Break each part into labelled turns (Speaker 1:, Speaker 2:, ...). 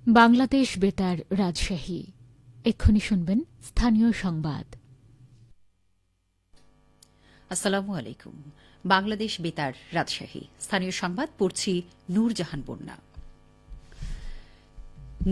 Speaker 1: বাংলাদেশ বেতার রাজশাহী। এক্ষুনি শুনবেন স্থানীয় সংবাদ।
Speaker 2: আসসালামু আলাইকুম। বাংলাদেশ বেতার রাজশাহী স্থানীয় সংবাদ পড়ছি নূরজাহান বন্যা।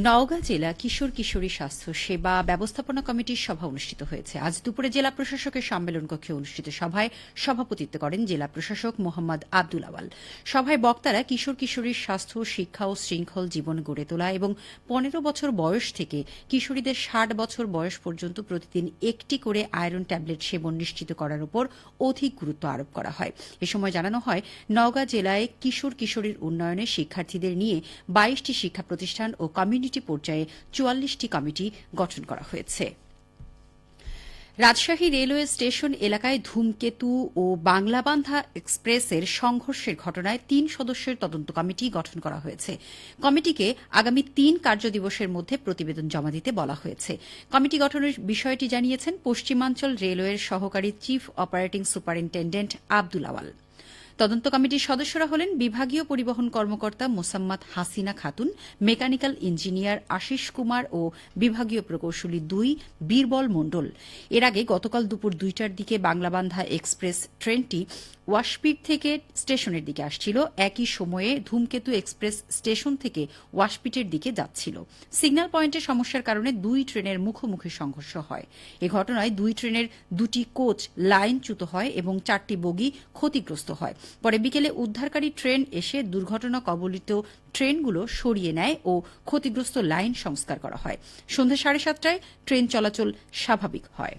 Speaker 2: নওগাঁ জেলা কিশোর কিশোরী স্বাস্থ্য সেবা ব্যবস্থাপনা কমিটির সভা অনুষ্ঠিত হয়েছে। আজ দুপুরে জেলা প্রশাসকের সম্মেলন কক্ষে অনুষ্ঠিত সভায় সভাপতিত্ব করেন জেলা প্রশাসক মোহাম্মদ আব্দুল আওয়াল। সভায় বক্তারা কিশোর কিশোরীর স্বাস্থ্য, শিক্ষা ও শৃঙ্খল জীবন গড়ে তোলা এবং 15 বছর বয়স থেকে কিশোরীদের 60 বছর বয়স পর্যন্ত প্রতিদিন একটি করে আয়রন ট্যাবলেট সেবন নিশ্চিত করার উপর অধিক গুরুত্ব আরোপ করা হয়। এ সময় জানানো হয়, নওগাঁ জেলায় কিশোর কিশোরীর উন্নয়নে শিক্ষার্থীদের নিয়ে 22টি শিক্ষা প্রতিষ্ঠান ও কমিউনিটি পর্যায়ে 44টি কমিটি গঠন করা হয়েছে। রাজশাহী রেলওয়ে স্টেশন এলাকায় ধূমকেতু ও বাংলাবান্ধা এক্সপ্রেসের সংঘর্ষের ঘটনায় 3 সদস্যের তদন্ত কমিটি গঠন করা হয়েছে। কমিটিকে আগামী 3 কার্যদিবসের মধ্যে প্রতিবেদন জমা দিতে বলা হয়েছে। কমিটি গঠনের বিষয়টি জানিয়েছেন পশ্চিমাঞ্চল রেলওয়ের সহকারী চিফ অপারেটিং সুপারিনটেন্ডেন্ট আব্দুল আওয়াল। তদন্ত কমিটির সদস্যরা হলেন বিভাগীয় পরিবহন কর্মকর্তা মোসাম্মত হাসিনা খাতুন, মেকানিক্যাল ইঞ্জিনিয়ার আশিস কুমার ও বিভাগীয় প্রকৌশলী 2 বীরবল মণ্ডল। এর আগে গতকাল দুপুর 2টার দিকে বাংলাবান্ধা এক্সপ্রেস ট্রেনটি ওয়াশপিট থেকে স্টেশনের দিকে আসছিল। একই সময়ে ধূমকেতু এক্সপ্রেস স্টেশন থেকে ওয়াশপিটের দিকে যাচ্ছিল। সিগন্যাল পয়েন্টের সমস্যার কারণে 2 ট্রেনের মুখোমুখি সংঘর্ষ হয়। এ ঘটনায় 2 ট্রেনের 2টি কোচ লাইনচ্যুত হয় এবং 4টি বগি ক্ষতিগ্রস্ত হয়। পরে বিকেলে উদ্ধারকারী ট্রেন এসে দুর্ঘটনা কবলিত ট্রেনগুলো সরিয়ে নেয় ও ক্ষতিগ্রস্ত লাইন সংস্কার করা হয়। সন্ধ্যা 7:30টায় ট্রেন চলাচল স্বাভাবিক হয়।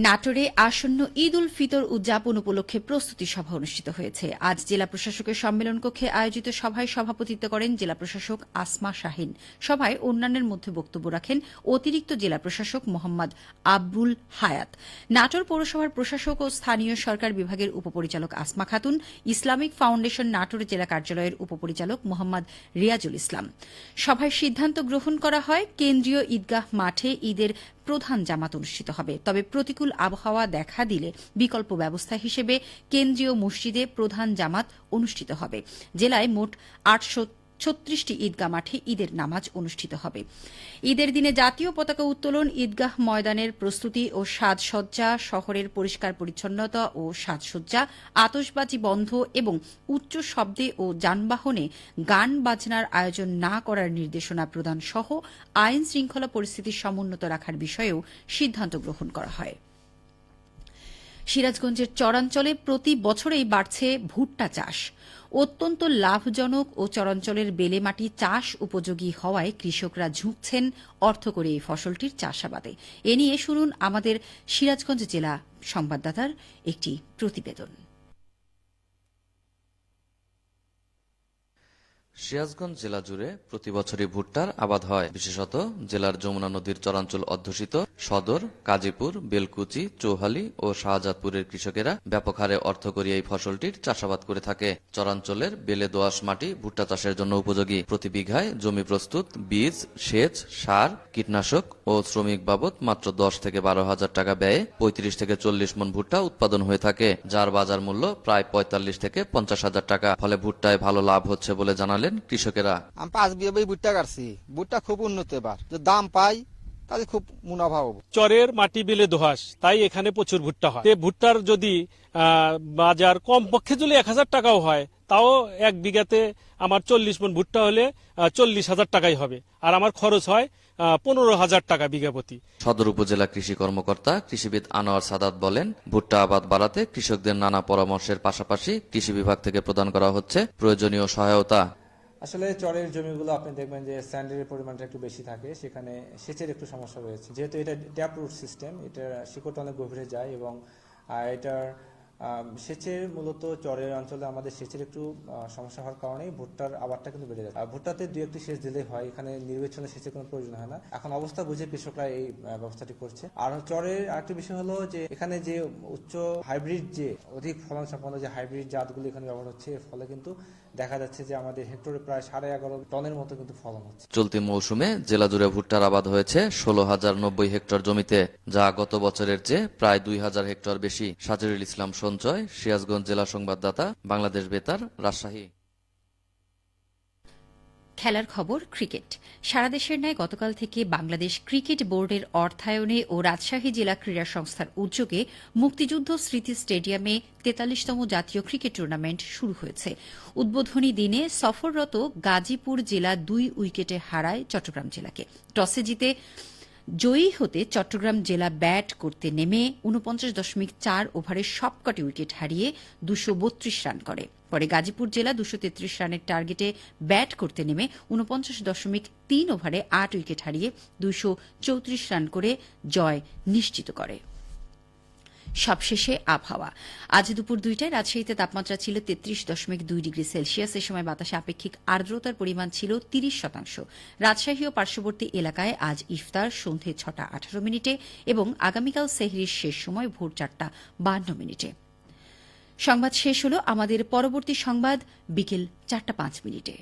Speaker 2: নাটোরে আসন্ন ঈদ উল ফিতর উদযাপন উপলক্ষে প্রস্তুতি সভা অনুষ্ঠিত হয়েছে। আজ জেলা প্রশাসকের সম্মেলন কক্ষে আয়োজিত সভায় সভাপতিত্ব করেন জেলা প্রশাসক আসমা শাহিন। সভায় অন্যান্যের মধ্যে বক্তব্য রাখেন অতিরিক্ত জেলা প্রশাসক মোহাম্মদ আবুল হায়াত, নাটোর পৌরসভার প্রশাসক ও স্থানীয় সরকার বিভাগের উপপরিচালক আসমা খাতুন, ইসলামিক ফাউন্ডেশন নাটোর জেলা কার্যালয়ের উপপরিচালক মোহাম্মদ রিয়াজুল ইসলাম। সভায় সিদ্ধান্ত গ্রহণ করা হয়, কেন্দ্রীয় ঈদগাহ মাঠে ঈদের প্রধান জামাত অনুষ্ঠিত হবে। তবে প্রতিকূল আবহাওয়া দেখা দিলে বিকল্প ব্যবস্থা হিসেবে কেন্দ্রীয় মসজিদে প্রধান জামাত অনুষ্ঠিত হবে। জেলায় মোট 836টি ঈদগাহ মাঠে ঈদের নামাজ অনুষ্ঠিত হবে। ঈদের দিনে জাতীয় পতাকা উত্তোলন, ঈদগাহ ময়দানের প্রস্তুতি ও সাজসজ্জা, শহরের পরিষ্কার পরিচ্ছন্নতা ও সাজসজ্জা, আতশবাজি বন্ধ এবং উচ্চ শব্দে ও যানবাহনে গান বাজনার আয়োজন না করার নির্দেশনা প্রদান সহ আইন শৃঙ্খলা পরিস্থিতি সমুন্নত রাখার বিষয়েও সিদ্ধান্ত গ্রহণ করা হয়। সিরাজগঞ্জের চরাঞ্চলে প্রতি বছরেই বাড়ছে ভুট্টা চাষ। অত্যন্ত লাভজনক ও চরাঞ্চলের বেলে মাটি চাষ উপযোগী হওয়ায় কৃষকরা ঝুঁকছেন অর্থ করে এই ফসলটির চাষাবাদে। এ নিয়ে শুনুন আমাদের সিরাজগঞ্জ জেলা সংবাদদাতার একটি প্রতিবেদন।
Speaker 3: সিরাজগঞ্জ জেলা জুড়ে প্রতি বছরই ভুট্টার আবাদ হয়। বিশেষত জেলার যমুনা নদীর চরাঞ্চল অধ্যুষিত সদর, কাজীপুর, বেলকুচি, চৌহালি ও শাহজাদপুরের কৃষকেরা ব্যাপক হারে অর্থকরী এই ফসলটির চাষাবাদ করে থাকে। চরাঞ্চলের বেলে দোআঁশ মাটি ভুট্টা চাষের জন্য উপযোগী। প্রতি বিঘায় জমি প্রস্তুত, বীজ, সেচ, সার, কীটনাশক ও শ্রমিক বাবদ মাত্র 10 থেকে 12 হাজার টাকা ব্যয়ে 35 থেকে 40 মণ ভুট্টা উৎপাদন হয়ে থাকে, যার বাজার মূল্য প্রায় 45 থেকে 50 হাজার টাকা। ফলে ভুট্টায় ভালো লাভ হচ্ছে বলে জানালেন কৃষকেরা।
Speaker 4: আমি 5 বিঘা ভুট্টা কাটছি, ভুট্টা খুব উন্নত, এবার যে দাম পাই তাহলে খুব মুনাফা হবে।
Speaker 5: চরের মাটি বিলে দোহাস, তাই এখানে প্রচুর ভুট্টা হয়। ভুট্টার যদি বাজার কম পক্ষে যদি 1000 টাকাও হয়, তাও 1 বিঘাতে আমার 40 মণ ভুট্টা হলে 40,000 টাকাই হবে, আর আমার খরচ হয় 15,000 টাকা বিঘা প্রতি।
Speaker 3: সদর উপজেলা কৃষি কর্মকর্তা কৃষিবিদ আনোয়ার সাদাত বলেন, ভুট্টা আবাদ বাড়াতে কৃষকদের নানা পরামর্শের পাশাপাশি কৃষি বিভাগ থেকে প্রদান করা হচ্ছে প্রয়োজনীয় সহায়তা।
Speaker 6: আসলে চরের জমিগুলো আপনি দেখবেন যে স্যান্ডের পরিমাণটা একটু বেশি থাকে, সেখানে সেচের একটু সমস্যা রয়েছে। যেহেতু এটা ট্যাপ রুট সিস্টেম, এটা শিকড়টা অনেক গভীরে যায় এবং এটার সেচের মূলত চরের অঞ্চলে আমাদের সেচের একটু সমস্যা হওয়ার কারণেই ভুট্টার আবাদটা কিন্তু বেড়ে যায়। আর ভুট্টাতে 2-1টি সেচ দিলেই হয়, এখানে নির্বাচনে সেচের কোনো প্রয়োজন হয় না। এখন অবস্থা বুঝে কৃষকরা এই ব্যবস্থাটি করছে। আর চরের আরেকটি বিষয় হলো যে এখানে যে উচ্চ হাইব্রিড, যে অধিক ফলন সম্পন্ন যে হাইব্রিড জাতগুলো এখানে ব্যবহার হচ্ছে, এর ফলে কিন্তু দেখা যাচ্ছে যে আমাদের হেক্টরে প্রায় 11.5 টনের মতো কিন্তু ফলন হচ্ছে।
Speaker 3: চলতি মৌসুমে জেলা জুড়ে ভুট্টার আবাদ হয়েছে 16,090 হেক্টর জমিতে, যা গত বছরের চেয়ে প্রায় 2,000 হেক্টর বেশি। সাজিরুল ইসলাম সঞ্চয়, সিরাজগঞ্জ জেলা সংবাদদাতা, বাংলাদেশ বেতার, রাজশাহী।
Speaker 2: খেলার খবর ক্রিকেট। সারা দেশের ন্যায় গতকাল থেকে বাংলাদেশ ক্রিকেট বোর্ডের অর্থায়নে ও রাজশাহী জেলা ক্রীড়া সংস্থার উদ্যোগে মুক্তিযুদ্ধ স্মৃতি স্টেডিয়ামে ৪৩তম জাতীয় ক্রিকেট টুর্নামেন্ট শুরু হয়েছে। উদ্বোধনী দিনে সফররত গাজীপুর জেলা ২ উইকেটে হারায় চট্টগ্রাম জেলাকে। টসে জিতে জয়ী হতে চট্টগ্রাম জেলা ব্যাট করতে নেমে ৪৯.৪ ওভারে সবকটি উইকেট হারিয়ে ২৩২ রান করে। পরে গাজীপুর জেলা ২৩৩ রানের টার্গেটে ব্যাট করতে নেমে ৪৯.৩ ওভারে ৮ উইকেট হারিয়ে ২৩৪ রান করে জয় নিশ্চিত করে। সবশেষে আবহাওয়া। আজ দুপুর ২টায় রাজশাহীতে তাপমাত্রা ছিল ৩৩.২ ডিগ্রি সেলসিয়াস। এ সময় বাতাসে আপেক্ষিক আর্দ্রতার পরিমাণ ছিল ৩০%। রাজশাহী ও পার্শ্ববর্তী এলাকায় আজ ইফতার সন্ধে ৬টা ১৮ মিনিটে এবং আগামীকাল সেহরির শেষ সময় ভোর ৪টা ৫২ মিনিটে। সংবাদ শেষ হল। আমাদের পরবর্তী সংবাদ বিকেল ৪টা ৫ মিনিটে।